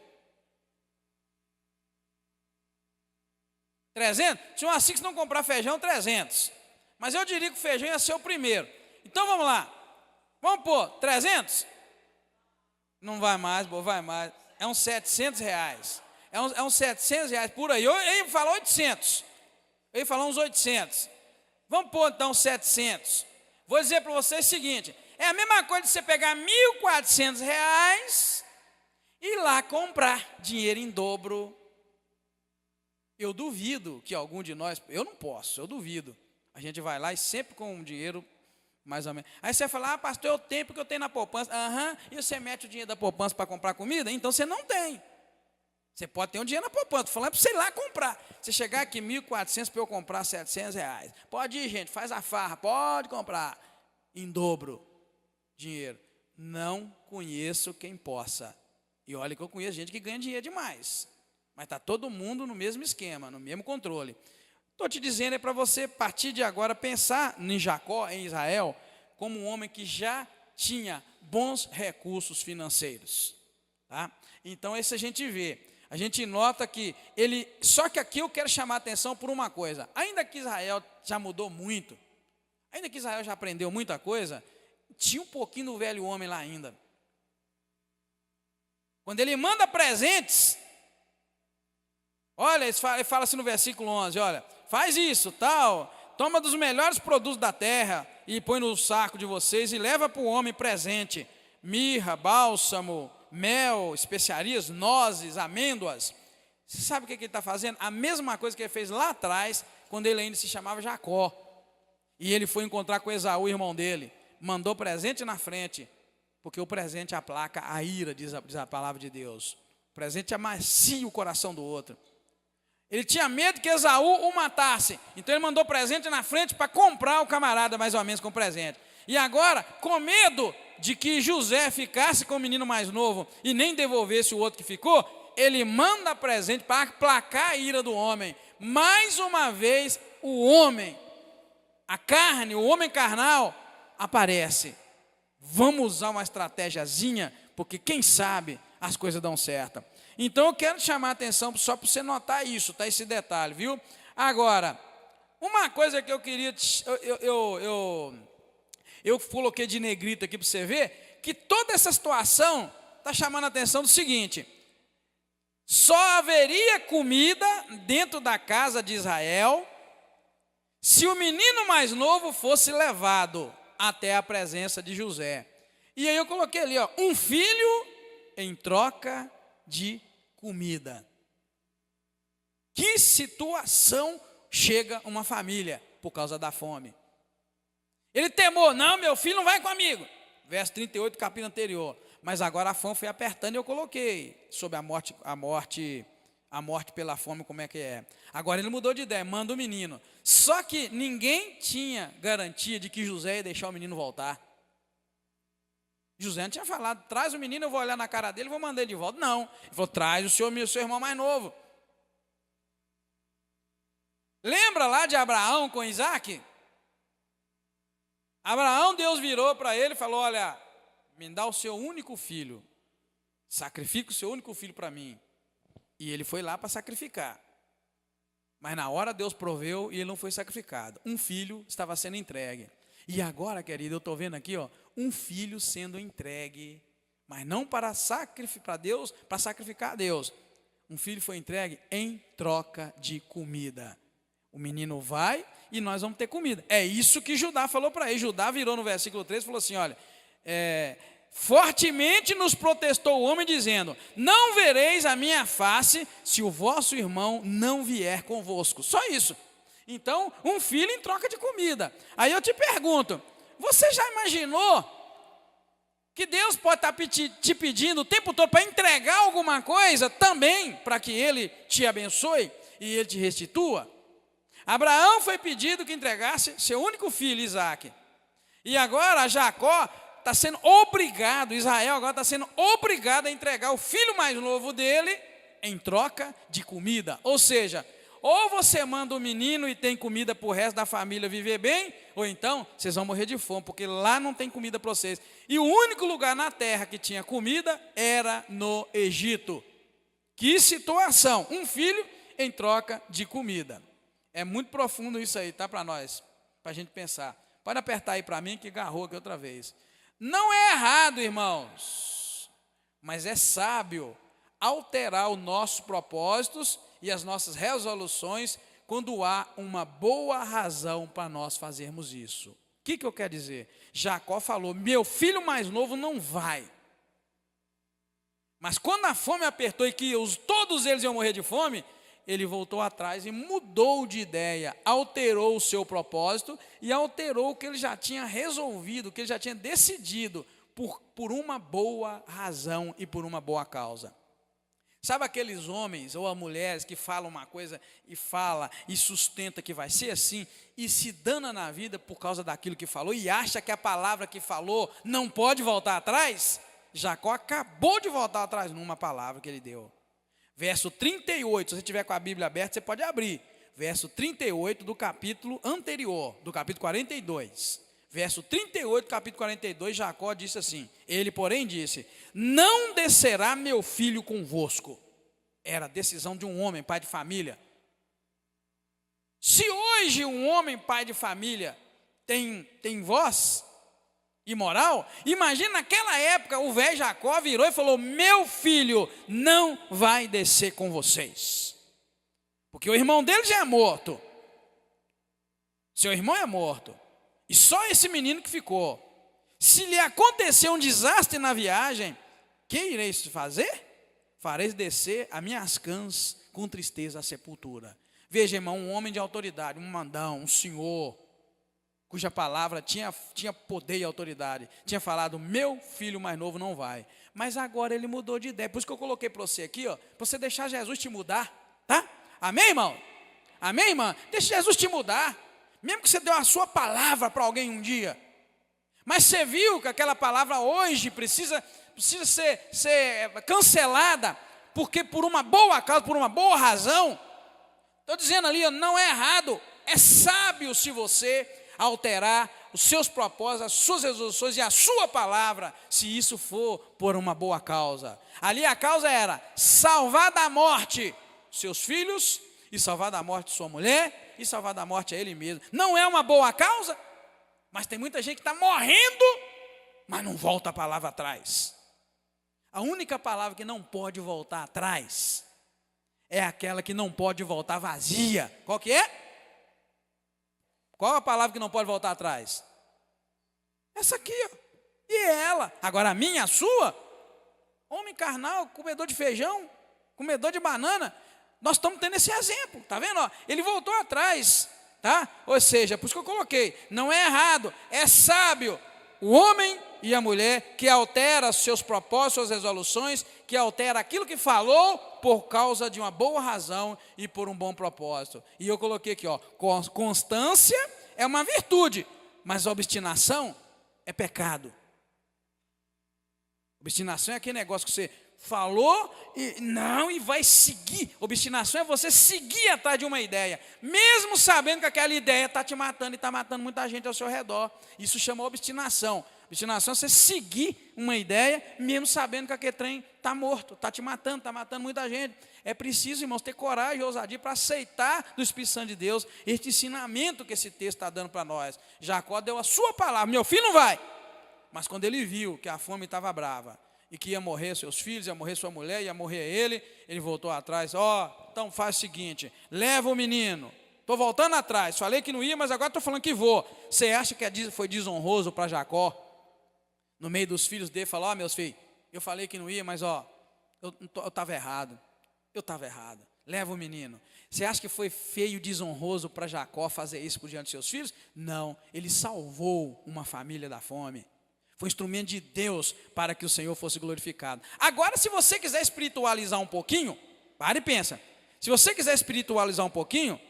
300? Se uma assim que não comprar feijão, 300. Mas eu diria que o feijão ia ser o primeiro. Então vamos lá. Vamos pôr 300? Não vai mais, vai mais. É uns 700 reais. É uns 700 reais por aí. Eu ia falar 800. Eu ia falar uns 800. Vamos pôr então 700. Vou dizer para vocês o seguinte: é a mesma coisa de você pegar 1.400 reais e ir lá comprar dinheiro em dobro. Eu duvido que algum de nós, eu não posso, eu duvido. A gente vai lá e sempre com um dinheiro mais ou menos. Aí você fala, pastor, eu tenho porque eu tenho na poupança. E você mete o dinheiro da poupança para comprar comida? Então você não tem. Você pode ter um dinheiro na poupança, falando para você ir lá comprar. Você chegar aqui 1.400 para eu comprar 700 reais. Pode ir, gente, faz a farra, pode comprar. Em dobro dinheiro. Não conheço quem possa. E olha que eu conheço gente que ganha dinheiro demais. Mas está todo mundo no mesmo esquema, no mesmo controle. Estou te dizendo para você, a partir de agora, pensar em Jacó, em Israel, como um homem que já tinha bons recursos financeiros. Tá? Então, esse a gente vê. A gente nota que ele... Só que aqui eu quero chamar a atenção por uma coisa. Ainda que Israel já mudou muito, ainda que Israel já aprendeu muita coisa, tinha um pouquinho do velho homem lá ainda. Quando ele manda presentes, olha, ele fala assim no versículo 11, olha, faz isso, tal, toma dos melhores produtos da terra e põe no saco de vocês e leva para o homem presente, mirra, bálsamo, mel, especiarias, nozes, amêndoas. Você sabe o que ele está fazendo? A mesma coisa que ele fez lá atrás, quando ele ainda se chamava Jacó. E ele foi encontrar com Esaú, irmão dele, mandou presente na frente, porque o presente aplaca a ira, diz a palavra de Deus. O presente amacia o coração do outro. Ele tinha medo que Esaú o matasse, então ele mandou presente na frente para comprar o camarada mais ou menos com presente. E agora, com medo de que José ficasse com o menino mais novo e nem devolvesse o outro que ficou, ele manda presente para aplacar a ira do homem. Mais uma vez, o homem, a carne, o homem carnal, aparece. Vamos usar uma estratégiazinha, porque quem sabe as coisas dão certo. Então eu quero te chamar a atenção só para você notar isso, tá? Esse detalhe, viu? Agora, uma coisa que eu queria, eu coloquei de negrito aqui para você ver, que toda essa situação está chamando a atenção do seguinte: só haveria comida dentro da casa de Israel se o menino mais novo fosse levado até a presença de José. E aí eu coloquei ali, ó, um filho em troca de comida. Que situação chega uma família por causa da fome? Ele temou, não, meu filho não vai comigo. Verso 38, capítulo anterior. Mas agora a fome foi apertando e eu coloquei sobre a morte pela fome, como é que é. Agora ele mudou de ideia, manda o menino. Só que ninguém tinha garantia de que José ia deixar o menino voltar. José não tinha falado, traz o menino, eu vou olhar na cara dele e vou mandar ele de volta. Não, ele falou, traz o seu irmão mais novo. Lembra lá de Abraão com Isaac? Abraão, Deus virou para ele e falou, olha, me dá o seu único filho, sacrifica o seu único filho para mim. E ele foi lá para sacrificar. Mas na hora Deus proveu e ele não foi sacrificado. Um filho estava sendo entregue. E agora, querido, eu estou vendo aqui, ó, um filho sendo entregue, mas não para sacrificar Deus, para sacrificar a Deus. Um filho foi entregue em troca de comida. O menino vai e nós vamos ter comida. É isso que Judá falou para ele. Judá virou no versículo 3 e falou assim, olha, fortemente nos protestou o homem dizendo, não vereis a minha face se o vosso irmão não vier convosco. Só isso. Então, um filho em troca de comida. Aí eu te pergunto, você já imaginou que Deus pode estar te pedindo o tempo todo para entregar alguma coisa também para que Ele te abençoe e Ele te restitua? Abraão foi pedido que entregasse seu único filho, Isaac. E agora Jacó está sendo obrigado, Israel agora está sendo obrigado a entregar o filho mais novo dele em troca de comida. Ou seja, ou você manda o menino e tem comida para o resto da família viver bem, ou então vocês vão morrer de fome, porque lá não tem comida para vocês. E o único lugar na terra que tinha comida era no Egito. Que situação, um filho em troca de comida. É muito profundo isso aí, tá, para nós, para a gente pensar. Pode apertar aí para mim que agarrou aqui outra vez. Não é errado, irmãos, mas é sábio alterar os nossos propósitos e as nossas resoluções quando há uma boa razão para nós fazermos isso. O que eu quero dizer? Jacó falou, meu filho mais novo não vai. Mas quando a fome apertou e que todos eles iam morrer de fome, ele voltou atrás e mudou de ideia, alterou o seu propósito e alterou o que ele já tinha resolvido, o que ele já tinha decidido, por uma boa razão e por uma boa causa. Sabe aqueles homens ou as mulheres que falam uma coisa e fala e sustenta que vai ser assim e se dana na vida por causa daquilo que falou e acha que a palavra que falou não pode voltar atrás? Jacó acabou de voltar atrás numa palavra que ele deu. Verso 38, se você tiver com a Bíblia aberta, você pode abrir. Verso 38 do capítulo anterior, do capítulo 42. Verso 38 do capítulo 42, Jacó disse assim, ele porém disse, não descerá meu filho convosco. Era a decisão de um homem, pai de família. Se hoje um homem, pai de família, tem voz e moral, imagina naquela época o velho Jacó virou e falou, meu filho não vai descer com vocês. Porque o irmão dele já é morto. Seu irmão é morto. E só esse menino que ficou. Se lhe acontecer um desastre na viagem, que ireis fazer? Fareis descer a minhas cãs com tristeza à sepultura. Veja, irmão, um homem de autoridade, um mandão, um senhor, cuja palavra tinha poder e autoridade, tinha falado, meu filho mais novo não vai. Mas agora ele mudou de ideia. Por isso que eu coloquei para você aqui, ó, para você deixar Jesus te mudar, tá? Amém, irmão? Amém, irmã? Deixa Jesus te mudar. Mesmo que você deu a sua palavra para alguém um dia. Mas você viu que aquela palavra hoje precisa ser cancelada, porque por uma boa causa, por uma boa razão. Estou dizendo ali, não é errado, é sábio se você alterar os seus propósitos, as suas resoluções e a sua palavra, se isso for por uma boa causa. Ali a causa era salvar da morte seus filhos e salvar da morte sua mulher e salvar da morte a ele mesmo. Não é uma boa causa, mas tem muita gente que está morrendo, mas não volta a palavra atrás. A única palavra que não pode voltar atrás é aquela que não pode voltar vazia. Qual que é? Qual a palavra que não pode voltar atrás? Essa aqui, ó. E ela. Agora a minha, a sua? Homem carnal, comedor de feijão, comedor de banana. Nós estamos tendo esse exemplo, tá vendo? Ó, ele voltou atrás, tá? Ou seja, por isso que eu coloquei, não é errado, é sábio. O homem e a mulher que altera seus propósitos, suas resoluções, que altera aquilo que falou por causa de uma boa razão e por um bom propósito. E eu coloquei aqui, ó, constância é uma virtude, mas obstinação é pecado. Obstinação é aquele negócio que você falou e vai seguir. Obstinação é você seguir atrás de uma ideia, mesmo sabendo que aquela ideia está te matando e está matando muita gente ao seu redor. Isso chama obstinação. Obstinação é você seguir uma ideia, mesmo sabendo que aquele trem está morto, está te matando, está matando muita gente. É preciso, irmãos, ter coragem e ousadia para aceitar do Espírito Santo de Deus este ensinamento que esse texto está dando para nós. Jacó deu a sua palavra: meu filho não vai. Mas quando ele viu que a fome estava brava e que ia morrer seus filhos, ia morrer sua mulher, ia morrer ele voltou atrás. Então faz o seguinte: leva o menino. Estou voltando atrás, falei que não ia, mas agora estou falando que vou. Você acha que foi desonroso para Jacó? No meio dos filhos dele, falou: meus filhos, eu falei que não ia, mas eu estava errado. Eu estava errado. Leva o menino. Você acha que foi feio, desonroso para Jacó fazer isso por diante de seus filhos? Não, ele salvou uma família da fome. Foi instrumento de Deus para que o Senhor fosse glorificado. Agora, se você quiser espiritualizar um pouquinho, para e pensa. Se você quiser espiritualizar um pouquinho,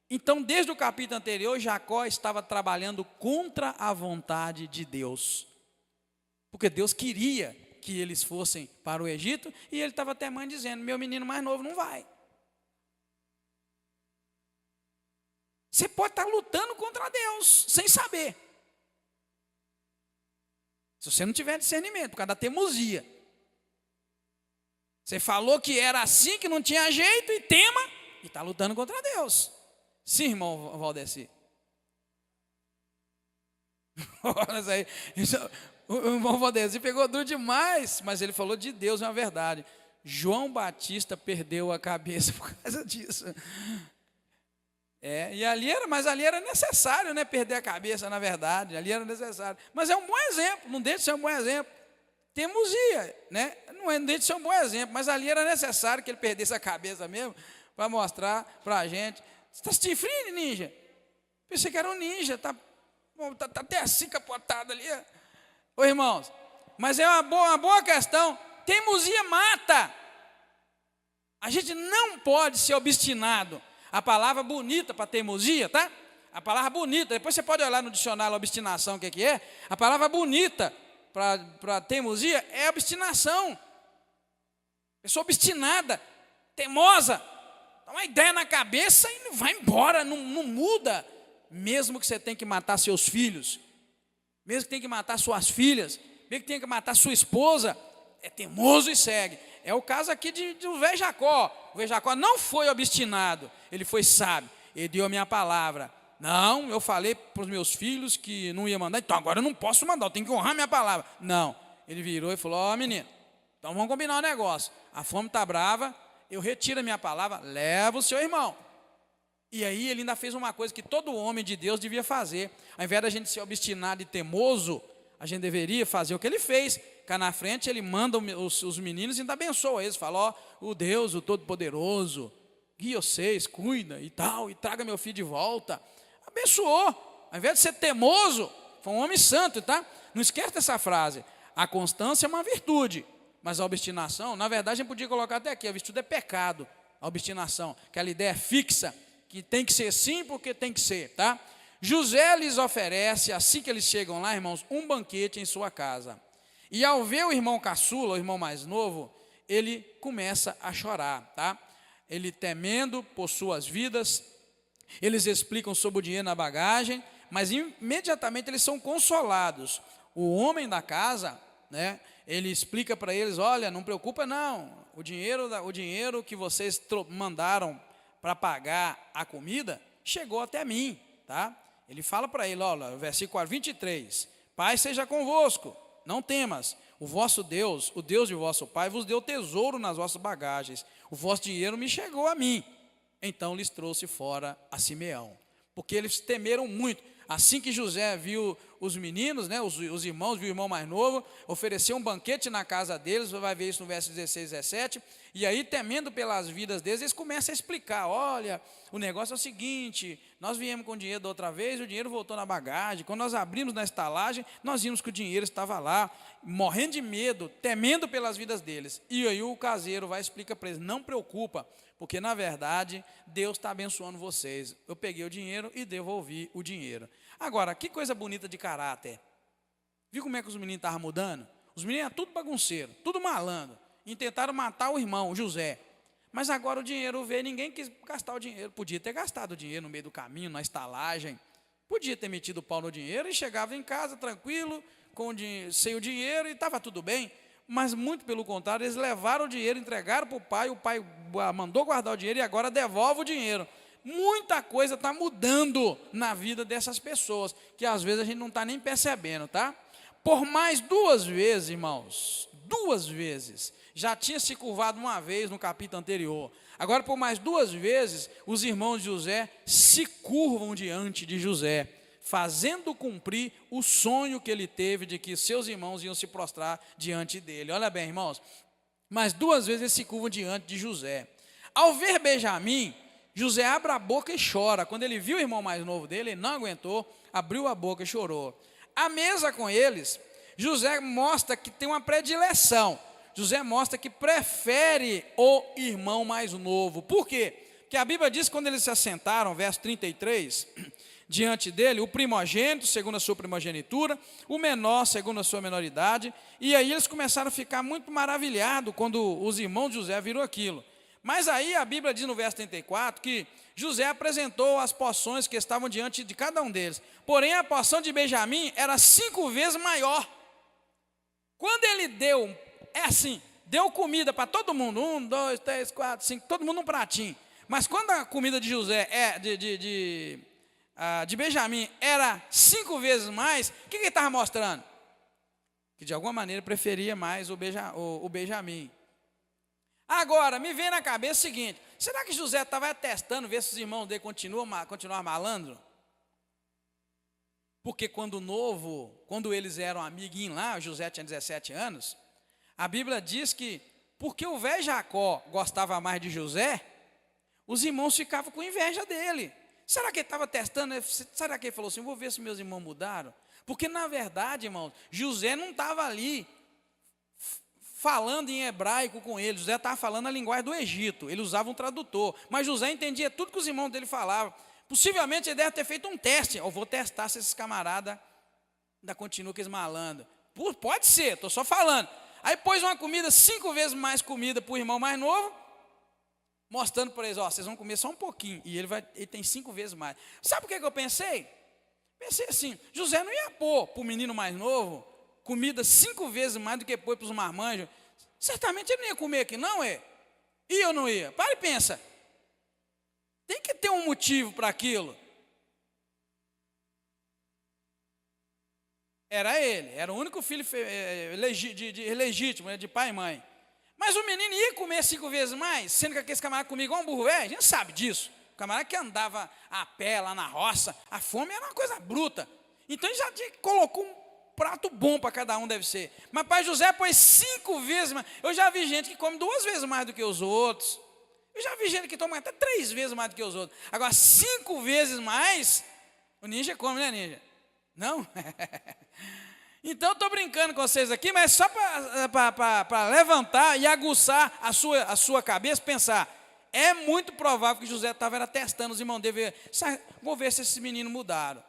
então desde o capítulo anterior, Jacó estava trabalhando contra a vontade de Deus. Porque Deus queria que eles fossem para o Egito, e ele estava até mãe dizendo: meu menino mais novo não vai. Você pode estar lutando contra Deus, sem saber. Se você não tiver discernimento, por causa da teimosia. Você falou que era assim, que não tinha jeito, e tema, e está lutando contra Deus. Sim, irmão Valdeci. Olha isso aí. O irmão Valdeci pegou duro demais, mas ele falou de Deus, é uma verdade. João Batista perdeu a cabeça por causa disso. Mas ali era necessário, né, perder a cabeça, na verdade. Ali era necessário. Mas é um bom exemplo, não deixa de ser um bom exemplo. Teimosia, né? Não deixa de ser um bom exemplo, mas ali era necessário que ele perdesse a cabeça mesmo, para mostrar para a gente. Você está assistindo frio, ninja? Pensei que era um ninja, está até assim capotado ali. Ô irmãos, mas é uma boa questão. Teimosia mata. A gente não pode ser obstinado. A palavra bonita para teimosia, tá? A palavra bonita, depois você pode olhar no dicionário obstinação, o que é. A palavra bonita para teimosia é obstinação. Pessoa obstinada, teimosa, dá uma ideia na cabeça e vai embora, não muda. Mesmo que você tenha que matar seus filhos, mesmo que tenha que matar suas filhas, mesmo que tenha que matar sua esposa, é teimoso e segue. É o caso aqui do velho Jacó. O velho Jacó não foi obstinado, ele foi sábio. Ele deu a minha palavra. Não, eu falei para os meus filhos que não ia mandar, então agora eu não posso mandar, eu tenho que honrar minha palavra. Não, ele virou e falou: menino, então vamos combinar um negócio. A fome está brava, eu retiro a minha palavra, leva o seu irmão. E aí ele ainda fez uma coisa que todo homem de Deus devia fazer. Ao invés da gente ser obstinado e teimoso, a gente deveria fazer o que ele fez. Cá na frente ele manda os meninos e ainda abençoa eles. Fala: o Deus, o Todo-Poderoso, guia vocês, cuida e tal, e traga meu filho de volta. Abençoou. Ao invés de ser teimoso, foi um homem santo, tá? Não esquece dessa frase. A constância é uma virtude, mas a obstinação, na verdade a gente podia colocar até aqui: a virtude é pecado. A obstinação, aquela ideia fixa, que tem que ser sim porque tem que ser, tá? José lhes oferece, assim que eles chegam lá, irmãos, um banquete em sua casa. E ao ver o irmão caçula, o irmão mais novo, ele começa a chorar, tá? Ele temendo por suas vidas, eles explicam sobre o dinheiro na bagagem, mas imediatamente eles são consolados. O homem da casa, né, ele explica para eles: olha, não preocupa não, o dinheiro que vocês mandaram para pagar a comida, chegou até mim, tá? Ele fala para ele, olha, versículo 23, Pai seja convosco, não temas, o vosso Deus, o Deus de vosso Pai, vos deu tesouro nas vossas bagagens, o vosso dinheiro me chegou a mim. Então lhes trouxe fora a Simeão, porque eles temeram muito. Assim que José viu os meninos, né, os irmãos, viu o irmão mais novo, ofereceu um banquete na casa deles, você vai ver isso no verso 16 e 17, e aí, temendo pelas vidas deles, eles começam a explicar: olha, o negócio é o seguinte, nós viemos com o dinheiro da outra vez, o dinheiro voltou na bagagem, quando nós abrimos na estalagem, nós vimos que o dinheiro estava lá, morrendo de medo, temendo pelas vidas deles. E aí o caseiro vai explicar para eles: não preocupa, porque na verdade Deus está abençoando vocês. Eu peguei o dinheiro e devolvi o dinheiro. Agora, que coisa bonita de caráter. Viu como é que os meninos estavam mudando? Os meninos eram tudo bagunceiro, tudo malandro. E tentaram matar o irmão, o José. Mas agora o dinheiro veio, ninguém quis gastar o dinheiro. Podia ter gastado o dinheiro no meio do caminho, na estalagem. Podia ter metido o pau no dinheiro e chegava em casa tranquilo, sem o dinheiro, e estava tudo bem. Mas muito pelo contrário, eles levaram o dinheiro, entregaram para o pai mandou guardar o dinheiro e agora devolve o dinheiro. Muita coisa está mudando na vida dessas pessoas, que às vezes a gente não está nem percebendo, tá? Por mais 2 vezes, irmãos, 2 vezes, já tinha se curvado uma vez no capítulo anterior. Agora, por mais 2 vezes, os irmãos de José se curvam diante de José, fazendo cumprir o sonho que ele teve de que seus irmãos iam se prostrar diante dele. Olha bem, irmãos, mais 2 vezes eles se curvam diante de José. Ao ver Benjamim, José abre a boca e chora. Quando ele viu o irmão mais novo dele, ele não aguentou, abriu a boca e chorou. À mesa com eles, José mostra que tem uma predileção. José mostra que prefere o irmão mais novo. Por quê? Porque a Bíblia diz que quando eles se assentaram, verso 33, diante dele, o primogênito, segundo a sua primogenitura, o menor, segundo a sua menoridade, e aí eles começaram a ficar muito maravilhados quando os irmãos de José viram aquilo. Mas aí a Bíblia diz no verso 34 que José apresentou as porções que estavam diante de cada um deles. Porém, a porção de Benjamim era 5 vezes maior. Quando ele deu, deu comida para todo mundo, 1, 2, 3, 4, 5, todo mundo num pratinho. Mas quando a comida de José, de Benjamim, era 5 vezes mais, o que ele estava mostrando? Que de alguma maneira preferia mais o Benjamim. Agora, me vem na cabeça o seguinte: será que José estava testando, ver se os irmãos dele continuam malandro? Porque quando eles eram amiguinhos lá, José tinha 17 anos, a Bíblia diz que, porque o velho Jacó gostava mais de José, os irmãos ficavam com inveja dele. Será que ele estava testando? Será que ele falou assim, vou ver se meus irmãos mudaram? Porque na verdade, irmãos, José não estava ali falando em hebraico com ele. José estava falando a linguagem do Egito, ele usava um tradutor, mas José entendia tudo que os irmãos dele falavam. Possivelmente ele deve ter feito um teste. Eu vou testar se esses camaradas ainda continuam com eles malandros. Pode ser, estou só falando. Aí pôs uma comida, 5 vezes mais comida para o irmão mais novo, mostrando para eles, vocês vão comer só um pouquinho, e ele tem 5 vezes mais. Sabe o que eu pensei? Pensei assim, José não ia pôr para o menino mais novo comida 5 vezes mais do que pôr para os marmanjos. Certamente ele não ia comer aqui, não é? Ia ou não ia? Para e pensa. Tem que ter um motivo para aquilo. Era ele, era o único filho legítimo, né, de pai e mãe. Mas o menino ia comer 5 vezes mais, sendo que aqueles camaradas comigo igual um burro velho, a gente sabe disso. O camarada que andava a pé lá na roça, a fome era uma coisa bruta. Então ele já colocou um prato bom para cada um, deve ser. Mas pai José pôs 5 vezes mais. Eu já vi gente que come 2 vezes mais do que os outros. Eu já vi gente que toma até 3 vezes mais do que os outros. Agora, 5 vezes mais, o ninja come, né, ninja? Não? Então, eu estou brincando com vocês aqui, mas só para levantar e aguçar a sua cabeça, pensar. É muito provável que José estava testando os irmãos dele. Vou ver se esses meninos mudaram.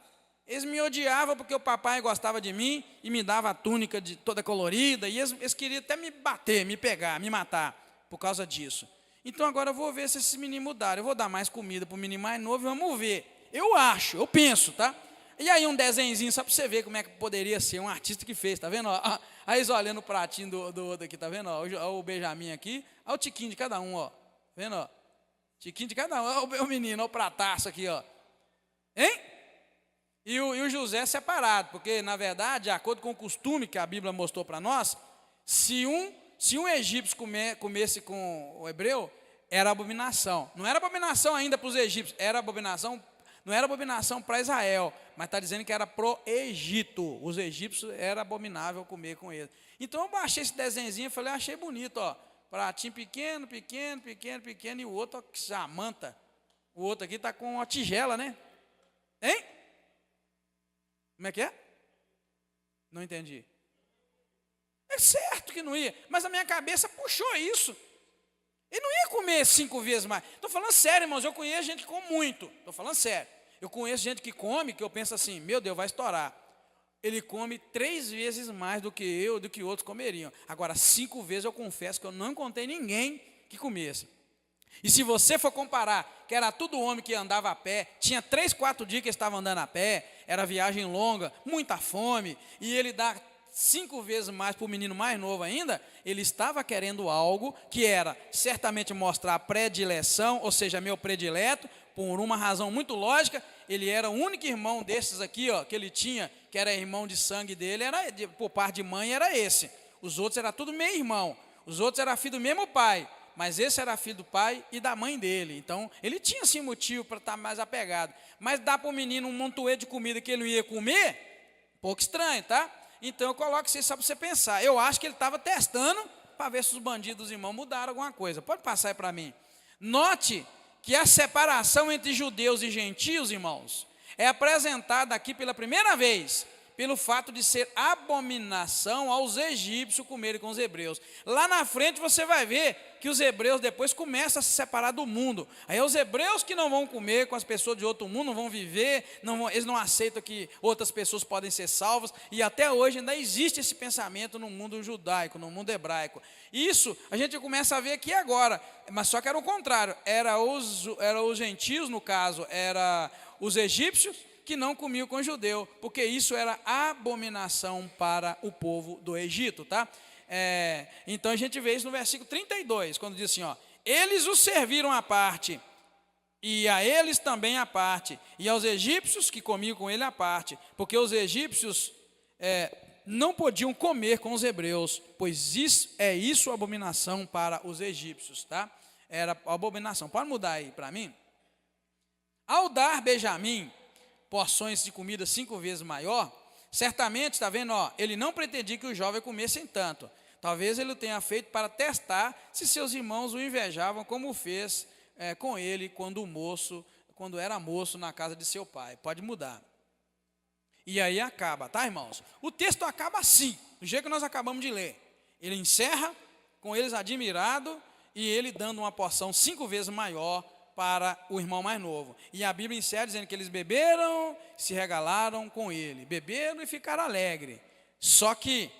Eles me odiavam porque o papai gostava de mim e me dava a túnica toda colorida. E eles queriam até me bater, me pegar, me matar por causa disso. Então agora eu vou ver se esses meninos mudaram. Eu vou dar mais comida para o menino mais novo e vamos ver. Eu penso, tá? E aí um desenhozinho só para você ver como é que poderia ser um artista que fez, tá vendo? Aí eles olhando o pratinho do outro aqui, tá vendo? Olha o Benjamim aqui, olha o tiquinho de cada um, ó. Tá vendo? Ó? Tiquinho de cada um, olha o menino, olha o prataço aqui, ó. Hein? E o José separado, porque na verdade, de acordo com o costume que a Bíblia mostrou para nós, se um egípcio comesse com o hebreu, era abominação. Não era abominação ainda para os egípcios, era abominação, não era abominação para Israel, mas está dizendo que era pro Egito. Os egípcios era abominável comer com eles. Então eu baixei esse desenhozinho e falei, achei bonito, ó. Pratinho pequeno, e o outro, ó, que jamanta. O outro aqui está com uma tigela, né? Hein? Como é que é? Não entendi. É certo que não ia, mas a minha cabeça puxou isso. Ele não ia comer 5 vezes mais. Estou falando sério, irmãos, eu conheço gente que come muito. Estou falando sério. Eu conheço gente que come, que eu penso assim, meu Deus, vai estourar. ele come 3 vezes mais do que eu, do que outros comeriam. Agora, 5 vezes eu confesso que eu não encontrei ninguém que comesse. E se você for comparar, que era tudo homem que andava a pé, tinha 3, 4 dias que estava andando a pé, era viagem longa, muita fome, e ele dá 5 vezes mais para o menino mais novo ainda, ele estava querendo algo que era certamente mostrar a predileção, ou seja, meu predileto, por uma razão muito lógica. Ele era o único irmão desses aqui, ó, que ele tinha, que era irmão de sangue dele, por parte de mãe era esse. Os outros era tudo meio irmão, os outros eram filho do mesmo pai, mas esse era filho do pai e da mãe dele. Então, ele tinha sim motivo para estar mais apegado. Mas dá para o menino um montoeiro de comida que ele não ia comer? Um pouco estranho, tá? Então, eu coloco isso só para você pensar. Eu acho que ele estava testando para ver se os bandidos dos irmãos mudaram alguma coisa. Pode passar aí para mim. Note que a separação entre judeus e gentios, irmãos, é apresentada aqui pela primeira vez pelo fato de ser abominação aos egípcios comerem com os hebreus. Lá na frente você vai ver que os hebreus depois começam a se separar do mundo. Aí os hebreus que não vão comer com as pessoas de outro mundo, não vão viver, eles não aceitam que outras pessoas podem ser salvas, e até hoje ainda existe esse pensamento no mundo judaico, no mundo hebraico. Isso a gente começa a ver aqui agora, mas só que era o contrário, era os gentios, no caso, era os egípcios, que não comiam com judeu, porque isso era abominação para o povo do Egito, tá? Então a gente vê isso no versículo 32, quando diz assim, ó, eles os serviram à parte, e a eles também à parte, e aos egípcios que comiam com ele à parte, porque os egípcios não podiam comer com os hebreus, pois isso abominação para os egípcios, tá? Era abominação. Pode mudar aí para mim? Ao dar Benjamim porções de comida 5 vezes maior, certamente, está vendo, ó, ele não pretendia que os jovens comessem tanto. Talvez ele o tenha feito para testar se seus irmãos o invejavam, como fez com ele quando era moço na casa de seu pai. Pode mudar. E aí acaba, tá, irmãos? O texto acaba assim, do jeito que nós acabamos de ler. Ele encerra com eles admirado e ele dando uma porção 5 vezes maior para o irmão mais novo. E a Bíblia encerra dizendo que eles beberam, se regalaram com ele. Beberam e ficaram alegres. Só que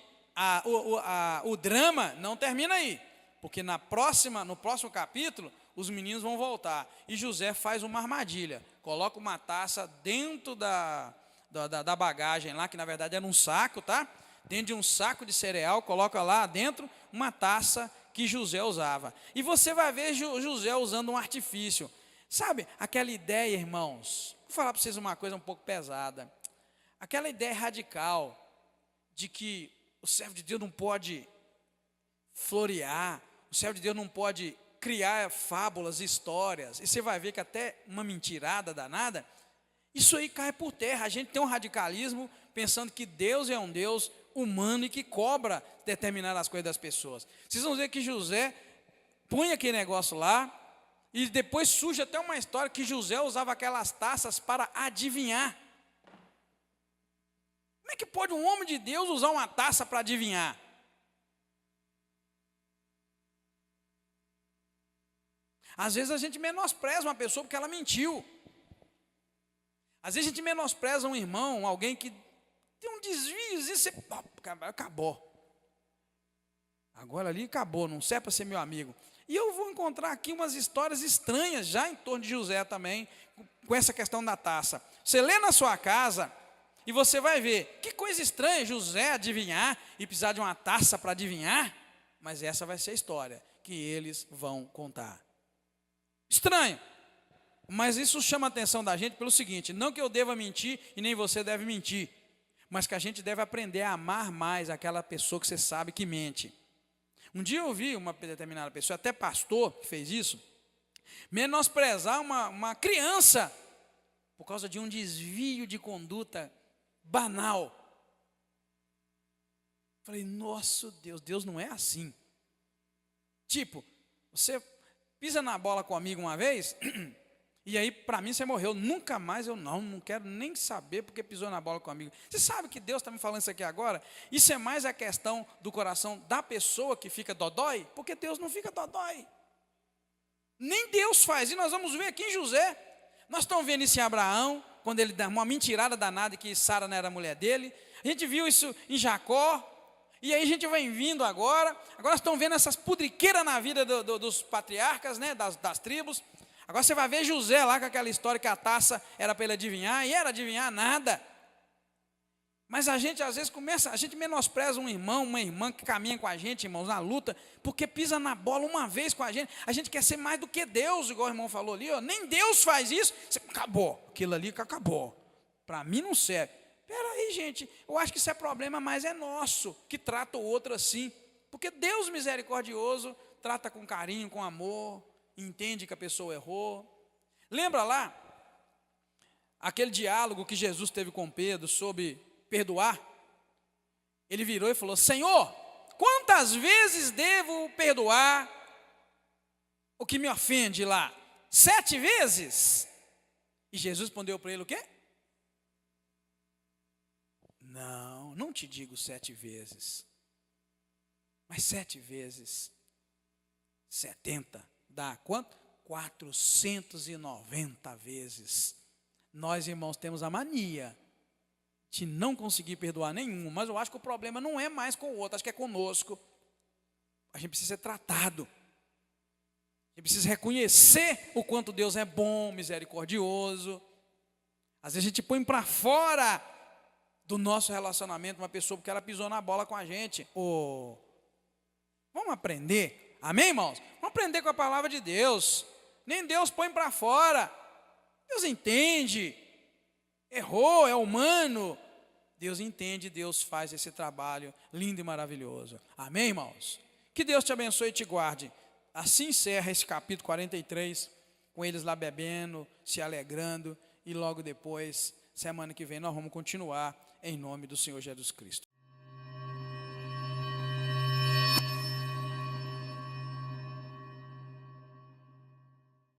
o drama não termina aí. Porque no próximo capítulo, os meninos vão voltar. E José faz uma armadilha. Coloca uma taça dentro da bagagem lá, que na verdade era um saco, tá? Dentro de um saco de cereal, coloca lá dentro uma taça que José usava. E você vai ver José usando um artifício. Sabe, aquela ideia, irmãos, vou falar para vocês uma coisa um pouco pesada. Aquela ideia radical de que o servo de Deus não pode florear, o servo de Deus não pode criar fábulas, histórias. E você vai ver que até uma mentirada danada, isso aí cai por terra. A gente tem um radicalismo pensando que Deus é um Deus humano e que cobra determinadas coisas das pessoas. Vocês vão ver que José põe aquele negócio lá e depois surge até uma história que José usava aquelas taças para adivinhar. Como é que pode um homem de Deus usar uma taça para adivinhar? Às vezes a gente menospreza uma pessoa porque ela mentiu. Às vezes a gente menospreza um irmão, alguém que tem um desvio, e você, acabou. Agora ali acabou, não serve para ser meu amigo. E eu vou encontrar aqui umas histórias estranhas, já em torno de José também, com essa questão da taça. Você lê na sua casa e você vai ver, que coisa estranha José adivinhar e precisar de uma taça para adivinhar, mas essa vai ser a história que eles vão contar. Estranho, mas isso chama a atenção da gente pelo seguinte, não que eu deva mentir e nem você deve mentir, mas que a gente deve aprender a amar mais aquela pessoa que você sabe que mente. Um dia eu vi uma determinada pessoa, até pastor que fez isso, menosprezar uma criança por causa de um desvio de conduta banal. Falei, nosso Deus, Deus não é assim. Tipo, você pisa na bola comigo uma vez, e aí para mim você morreu, nunca mais eu não quero nem saber porque pisou na bola comigo. Você sabe que Deus está me falando isso aqui agora? Isso é mais a questão do coração da pessoa que fica dodói, porque Deus não fica dodói. Nem Deus faz, e nós vamos ver aqui em José. Nós estamos vendo isso em Abraão, quando ele dá uma mentirada danada que Sara não era mulher dele. A gente viu isso em Jacó. E aí a gente vai vindo agora estão vendo essas pudriqueiras na vida dos patriarcas, né, das tribos. Agora você vai ver José lá com aquela história que a taça era para ele adivinhar, e era adivinhar nada. Mas a gente às vezes a gente menospreza um irmão, uma irmã que caminha com a gente, irmãos, na luta, porque pisa na bola uma vez com a gente quer ser mais do que Deus, igual o irmão falou ali, ó, nem Deus faz isso, acabou, aquilo ali que acabou, para mim não serve. Espera aí, gente, eu acho que isso é problema, mas é nosso, que trata o outro assim, porque Deus misericordioso trata com carinho, com amor, entende que a pessoa errou. Lembra lá, aquele diálogo que Jesus teve com Pedro sobre perdoar? Ele virou e falou: Senhor, quantas vezes devo perdoar o que me ofende lá? 7 vezes? E Jesus respondeu para ele o quê? Não te digo 7 vezes, mas 7 vezes 70 dá quanto? 490 vezes. Nós, irmãos, temos a mania de não conseguir perdoar nenhum, mas eu acho que o problema não é mais com o outro, acho que é conosco. A gente precisa ser tratado, a gente precisa reconhecer o quanto Deus é bom, misericordioso. Às vezes a gente põe para fora do nosso relacionamento uma pessoa porque ela pisou na bola com a gente. Vamos aprender, amém, irmãos? Vamos aprender com a palavra de Deus. Nem Deus põe para fora, Deus entende. Errou, é humano. Deus entende, Deus faz esse trabalho lindo e maravilhoso. Amém, irmãos? Que Deus te abençoe e te guarde. Assim encerra esse capítulo 43, com eles lá bebendo, se alegrando, e logo depois, semana que vem, nós vamos continuar em nome do Senhor Jesus Cristo.